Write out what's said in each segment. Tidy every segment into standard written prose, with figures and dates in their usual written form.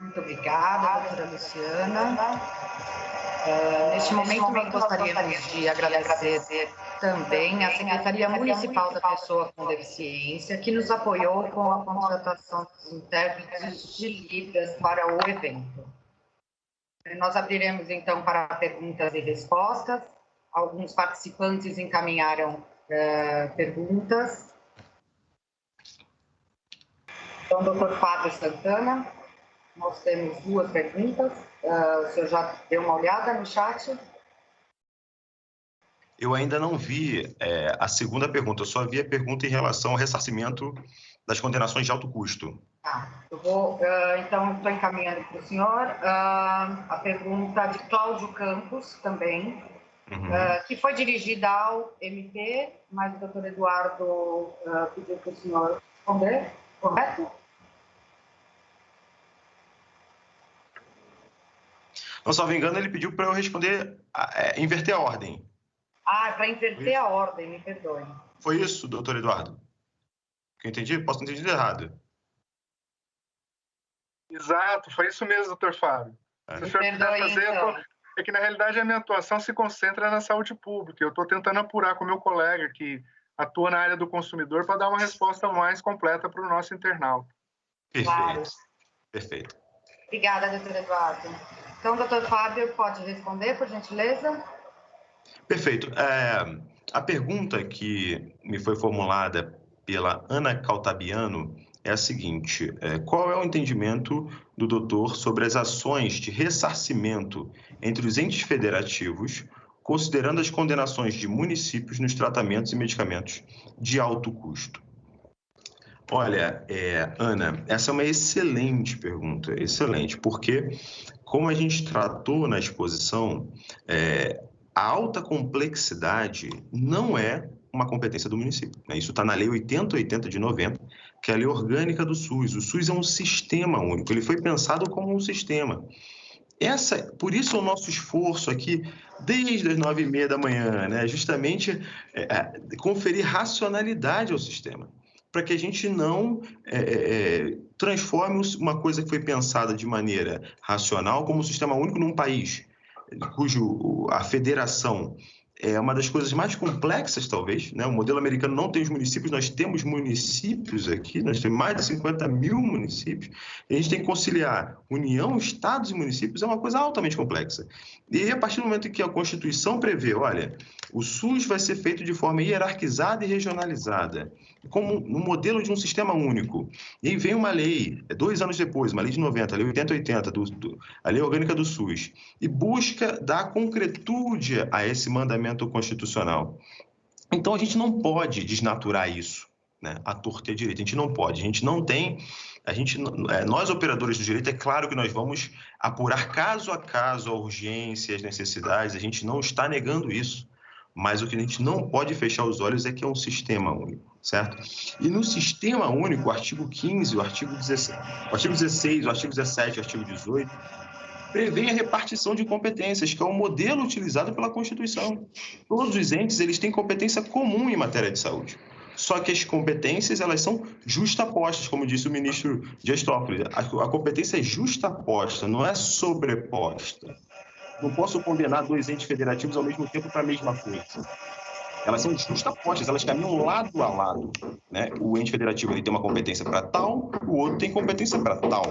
Muito obrigada, doutora Luciana. Neste momento, nós gostaríamos de agradecer também à Secretaria Municipal da Pessoa com Deficiência, que nos apoiou com a contratação dos intérpretes de Libras para o evento. Nós abriremos, então, para perguntas e respostas. Alguns participantes encaminharam perguntas. Então, doutor Fábio Santana, nós temos 2 perguntas. O senhor já deu uma olhada no chat? Eu ainda não vi a segunda pergunta, eu só vi a pergunta em relação ao ressarcimento das condenações de alto custo. Eu vou, então, estou encaminhando para o senhor a pergunta de Cláudio Campos também, que foi dirigida ao MP, mas o doutor Eduardo pediu para o senhor responder, correto? Não, salvo engano, ele pediu para eu responder, inverter a ordem. Para inverter a ordem, me perdoe. Foi isso, doutor Eduardo? Que eu entendi? Posso ter entendido errado. Exato, foi isso mesmo, doutor Fábio. Se o senhor puder fazer, então. É que, na realidade, a minha atuação se concentra na saúde pública. Eu estou tentando apurar com o meu colega que atua na área do consumidor para dar uma resposta mais completa para o nosso internauta. Perfeito, claro. Perfeito. Obrigada, doutor Eduardo. Então, doutor Fábio, pode responder, por gentileza? Perfeito. A pergunta que me foi formulada pela Ana Caltabiano é a seguinte: qual é o entendimento do doutor sobre as ações de ressarcimento entre os entes federativos, considerando as condenações de municípios nos tratamentos e medicamentos de alto custo? Olha, Ana, essa é uma excelente pergunta, excelente, porque, como a gente tratou na exposição, a alta complexidade não é uma competência do município, né? Isso está na Lei 8080 de 90, que é a lei orgânica do SUS. O SUS é um sistema único, ele foi pensado como um sistema. Por isso o nosso esforço aqui, desde as 9h30 da manhã, né? Justamente conferir racionalidade ao sistema, para que a gente não transforme uma coisa que foi pensada de maneira racional como um sistema único num país, cujo a federação é uma das coisas mais complexas, talvez, né? O modelo americano não tem os municípios, nós temos municípios aqui, nós temos mais de 50 mil municípios, e a gente tem que conciliar União, Estados e municípios, é uma coisa altamente complexa. E a partir do momento que a Constituição prevê, olha, o SUS vai ser feito de forma hierarquizada e regionalizada, como no modelo de um sistema único. E aí vem uma lei, 2 anos depois, uma lei de 90, a lei 8080, a lei orgânica do SUS, e busca dar concretude a esse mandamento constitucional. Então, a gente não pode desnaturar isso, né? À torta e à direita. A gente não pode. A gente não tem... nós, operadores do direito, é claro que nós vamos apurar caso a caso a urgência, as necessidades. A gente não está negando isso. Mas o que a gente não pode fechar os olhos é que é um sistema único, certo? E no sistema único, o artigo 15, o artigo 16, o artigo 16, o artigo 17, o artigo 18, prevê a repartição de competências, que é o modelo utilizado pela Constituição. Todos os entes eles têm competência comum em matéria de saúde. Só que as competências elas são justapostas, como disse o ministro Dias Toffoli. A competência é justaposta, não é sobreposta. Não posso condenar 2 entes federativos ao mesmo tempo para a mesma coisa. Elas são justapostas, elas caminham lado a lado, né? O ente federativo ele tem uma competência para tal, o outro tem competência para tal.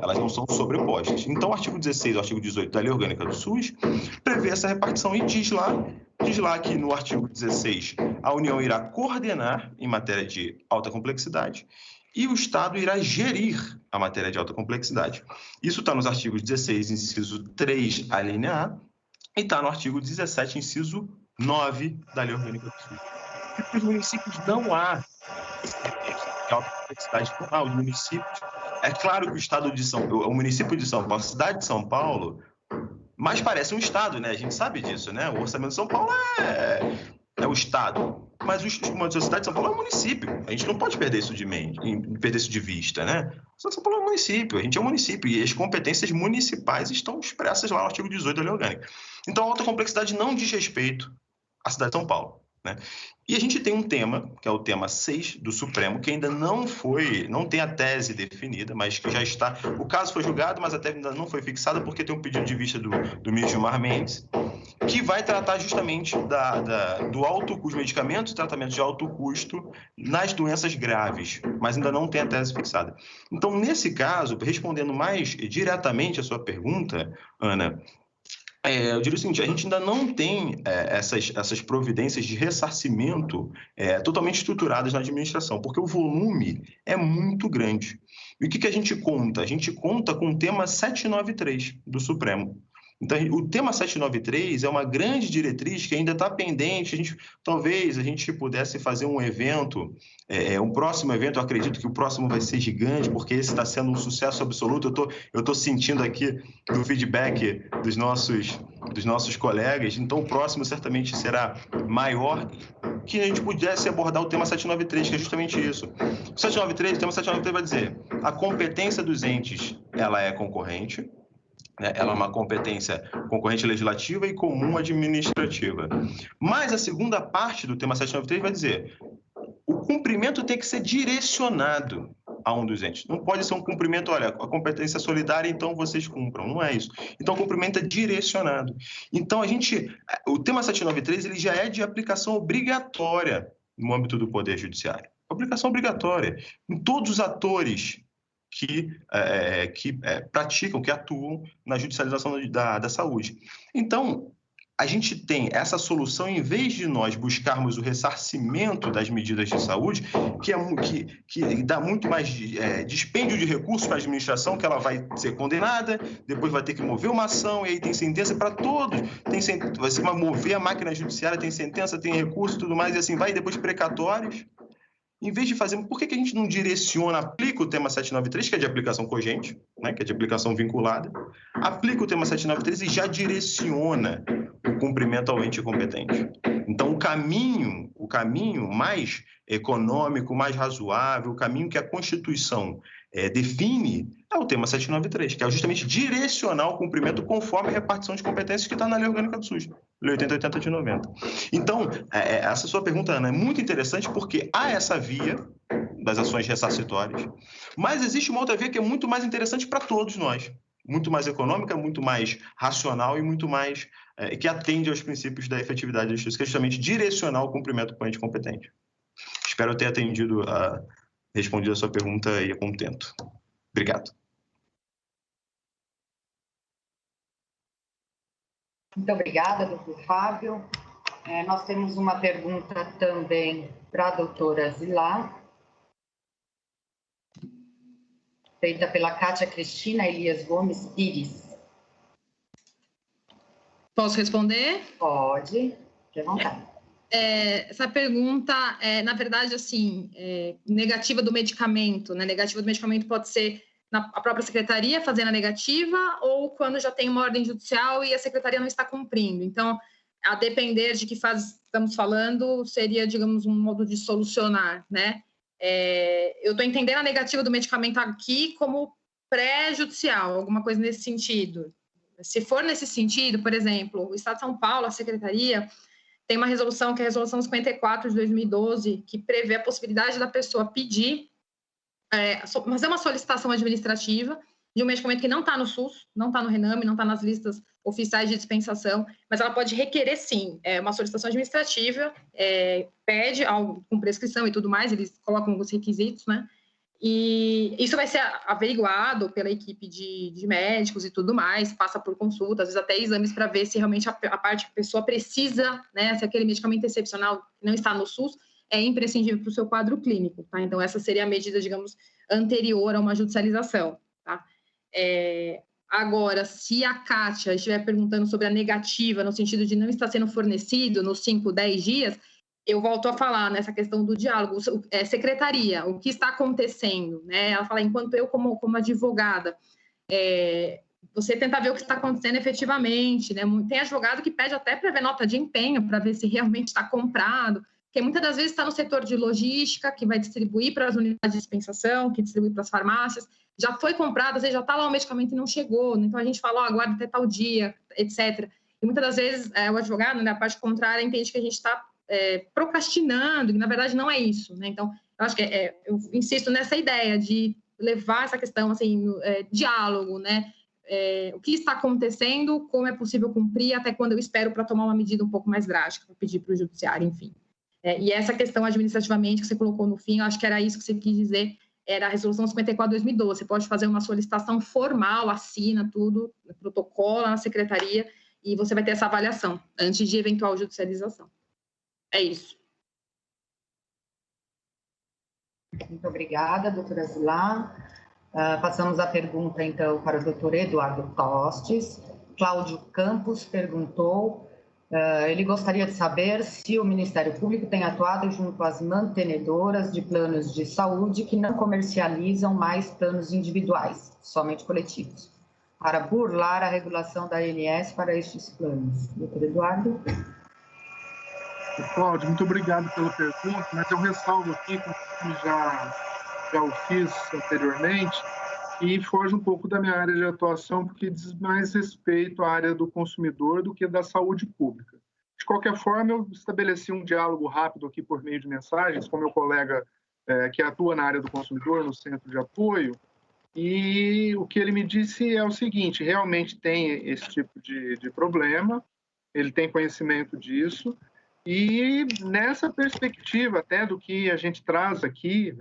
Elas não são sobrepostas. Então, o artigo 16 e o artigo 18 da Lei Orgânica do SUS prevê essa repartição e diz lá que no artigo 16 a União irá coordenar em matéria de alta complexidade e o Estado irá gerir a matéria de alta complexidade. Isso está nos artigos 16, inciso 3, a linha A, e está no artigo 17, inciso 9 da Lei Orgânica do SUS. E para os municípios não há alta complexidade, não há. Os municípios... É claro que o município de São Paulo, a cidade de São Paulo, mais parece um estado, né? A gente sabe disso, né? O orçamento de São Paulo é o estado. Mas a cidade de São Paulo é um município. A gente não pode perder isso de vista, né? A cidade de São Paulo é um município, a gente é um município. E as competências municipais estão expressas lá no artigo 18 da Lei Orgânica. Então, a alta complexidade não diz respeito à cidade de São Paulo. né? E a gente tem um tema, que é o tema 6 do Supremo, que ainda não tem a tese definida, mas que já está... O caso foi julgado, mas a tese ainda não foi fixada, porque tem um pedido de vista do ministro Gilmar Mendes, que vai tratar justamente do alto custo, medicamentos e tratamentos de alto custo nas doenças graves, mas ainda não tem a tese fixada. Então, nesse caso, respondendo mais diretamente a sua pergunta, Ana, eu diria o seguinte, a gente ainda não tem essas providências de ressarcimento totalmente estruturadas na administração, porque o volume é muito grande. E o que a gente conta? A gente conta com o tema 793 do Supremo. Então, o tema 793 é uma grande diretriz que ainda está pendente. Talvez a gente pudesse fazer um evento, um próximo evento. Eu acredito que o próximo vai ser gigante, porque esse está sendo um sucesso absoluto. Eu estou sentindo aqui do feedback dos nossos colegas. Então, o próximo certamente será maior, que a gente pudesse abordar o tema 793, que é justamente isso. O tema 793 vai dizer: a competência dos entes, ela é concorrente. Ela é uma competência concorrente legislativa e comum administrativa. Mas a segunda parte do tema 793 vai dizer: o cumprimento tem que ser direcionado a um dos entes. Não pode ser um cumprimento, olha, a competência é solidária, então vocês cumpram. Não é isso. Então, o cumprimento é direcionado. Então, o tema 793 ele já é de aplicação obrigatória no âmbito do Poder Judiciário. Aplicação obrigatória em todos os atores que praticam, que atuam na judicialização da saúde. Então, a gente tem essa solução, em vez de nós buscarmos o ressarcimento das medidas de saúde, que dá muito mais dispêndio de recursos para a administração, que ela vai ser condenada, depois vai ter que mover uma ação, e aí tem sentença para todos. Você vai mover a máquina judiciária, tem sentença, tem recurso e tudo mais, e assim vai, e depois precatórios. Em vez de fazer, por que a gente não direciona, aplica o tema 793, que é de aplicação cogente, né, que é de aplicação vinculada, aplica o tema 793 e já direciona o cumprimento ao ente competente. Então, o caminho mais econômico, mais razoável, o caminho que a Constituição define é o tema 793, que é justamente direcionar o cumprimento conforme a repartição de competências que está na Lei Orgânica do SUS, Lei 8080 de 90. Então, essa sua pergunta, Ana, é muito interessante porque há essa via das ações ressarcitórias, mas existe uma outra via que é muito mais interessante para todos nós, muito mais econômica, muito mais racional e muito mais que atende aos princípios da efetividade da justiça, que é justamente direcionar o cumprimento com o ente competente. Espero ter respondido a sua pergunta aí a contento. Obrigado. Muito obrigada, doutor Fábio. Nós temos uma pergunta também para a doutora Zilá, feita pela Kátia Cristina Elias Gomes Pires. Posso responder? Pode, fique à vontade. Essa pergunta na verdade, assim, negativa do medicamento, né? Negativa do medicamento pode ser a própria secretaria fazendo a negativa ou quando já tem uma ordem judicial e a secretaria não está cumprindo. Então, a depender de que fase estamos falando, seria, digamos, um modo de solucionar, né? Eu estou entendendo a negativa do medicamento aqui como pré-judicial, alguma coisa nesse sentido. Se for nesse sentido, por exemplo, o Estado de São Paulo, a secretaria, tem uma resolução, que é a Resolução 54 de 2012, que prevê a possibilidade da pessoa pedir, fazer uma solicitação administrativa de um medicamento que não está no SUS, não está no RENAME, não está nas listas oficiais de dispensação, mas ela pode requerer, sim, uma solicitação administrativa, pede algo com prescrição e tudo mais, eles colocam os requisitos, né? E isso vai ser averiguado pela equipe de médicos e tudo mais, passa por consulta, às vezes até exames para ver se realmente a parte que a pessoa precisa, né, se aquele medicamento excepcional que não está no SUS é imprescindível para o seu quadro clínico, tá? Então, essa seria a medida, digamos, anterior a uma judicialização, tá? Agora, se a Kátia estiver perguntando sobre a negativa, no sentido de não estar sendo fornecido nos 5, 10 dias, eu volto a falar nessa questão do diálogo. Secretaria, o que está acontecendo, né? Ela fala, enquanto eu, como advogada, você tentar ver o que está acontecendo efetivamente, né? Tem advogado que pede até para ver nota de empenho, para ver se realmente está comprado, porque muitas das vezes está no setor de logística, que vai distribuir para as unidades de dispensação, que distribui para as farmácias, já foi comprado, às vezes já está lá o medicamento e não chegou, então a gente fala, aguarda até tal dia, etc. E muitas das vezes o advogado, né, a parte contrária, entende que a gente está procrastinando, e na verdade não é isso, né? Então, eu acho que eu insisto nessa ideia de levar essa questão, assim, diálogo, né? O que está acontecendo, como é possível cumprir, até quando eu espero para tomar uma medida um pouco mais drástica, para pedir para o judiciário, enfim. E essa questão administrativamente que você colocou no fim, eu acho que era isso que você quis dizer, era a Resolução 54/2012. Você pode fazer uma solicitação formal, assina tudo, protocolo na secretaria, e você vai ter essa avaliação antes de eventual judicialização. É isso. Muito obrigada, doutora Zilá. Passamos a pergunta, então, para o doutor Eduardo Tostes. Cláudio Campos perguntou, ele gostaria de saber se o Ministério Público tem atuado junto às mantenedoras de planos de saúde que não comercializam mais planos individuais, somente coletivos, para burlar a regulação da ANS para estes planos. Doutor Eduardo? Cláudio, muito obrigado pela pergunta, mas eu ressalvo aqui, como já o fiz anteriormente, e foge um pouco da minha área de atuação, porque diz mais respeito à área do consumidor do que da saúde pública. De qualquer forma, eu estabeleci um diálogo rápido aqui por meio de mensagens com meu colega que atua na área do consumidor, no centro de apoio, e o que ele me disse é o seguinte: realmente tem esse tipo de problema, ele tem conhecimento disso, e nessa perspectiva até do que a gente traz aqui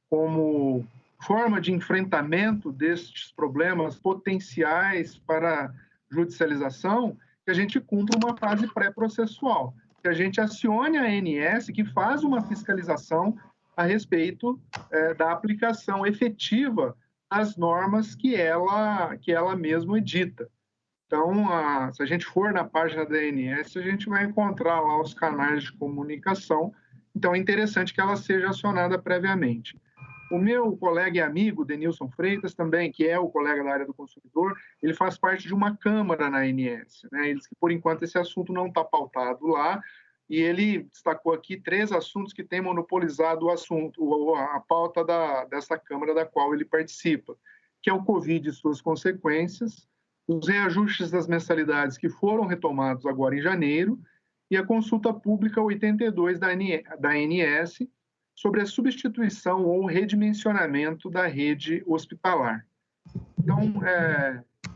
como forma de enfrentamento destes problemas potenciais para judicialização, que a gente cumpra uma fase pré-processual, que a gente acione a ANS, que faz uma fiscalização a respeito da aplicação efetiva das normas que ela mesma edita. Então, se a gente for na página da ANS, a gente vai encontrar lá os canais de comunicação. Então, é interessante que ela seja acionada previamente. O meu colega e amigo, Denilson Freitas, também, que é o colega da área do consumidor, ele faz parte de uma câmara na ANS, né? Ele diz que, por enquanto, esse assunto não está pautado lá, e ele destacou aqui 3 assuntos que têm monopolizado o assunto, a pauta dessa câmara da qual ele participa, que é o Covid e suas consequências, os reajustes das mensalidades que foram retomados agora em janeiro e a consulta pública 82 da ANS sobre a substituição ou redimensionamento da rede hospitalar. Então,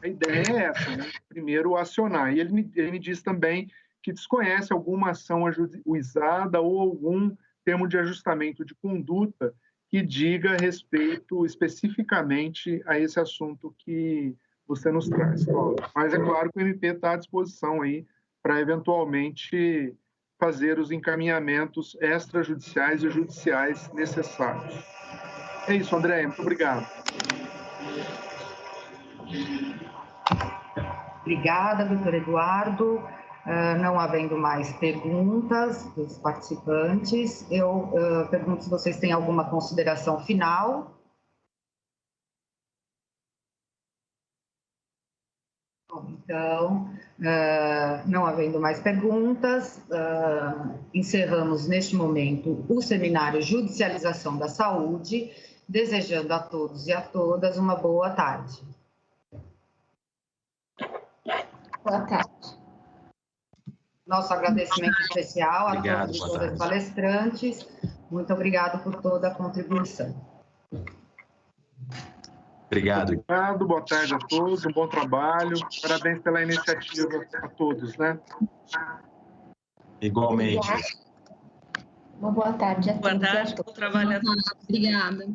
a ideia é essa, né? Primeiro, acionar. E ele me diz também que desconhece alguma ação ajuizada ou algum termo de ajustamento de conduta que diga respeito especificamente a esse assunto que você nos traz, Cláudio. Mas é claro que o MP está à disposição aí para eventualmente fazer os encaminhamentos extrajudiciais e judiciais necessários. É isso, André. Muito obrigado. Obrigada, doutor Eduardo. Não havendo mais perguntas dos participantes, eu pergunto se vocês têm alguma consideração final. Então, não havendo mais perguntas, encerramos neste momento o seminário Judicialização da Saúde, desejando a todos e a todas uma boa tarde. Boa tarde. Nosso agradecimento especial a todos e todas as palestrantes. Muito obrigado por toda a contribuição. Obrigado. Obrigado, boa tarde a todos, um bom trabalho. Parabéns pela iniciativa a todos, né? Igualmente. Uma boa tarde a todos. Boa tarde, bom trabalho a todos. Obrigada.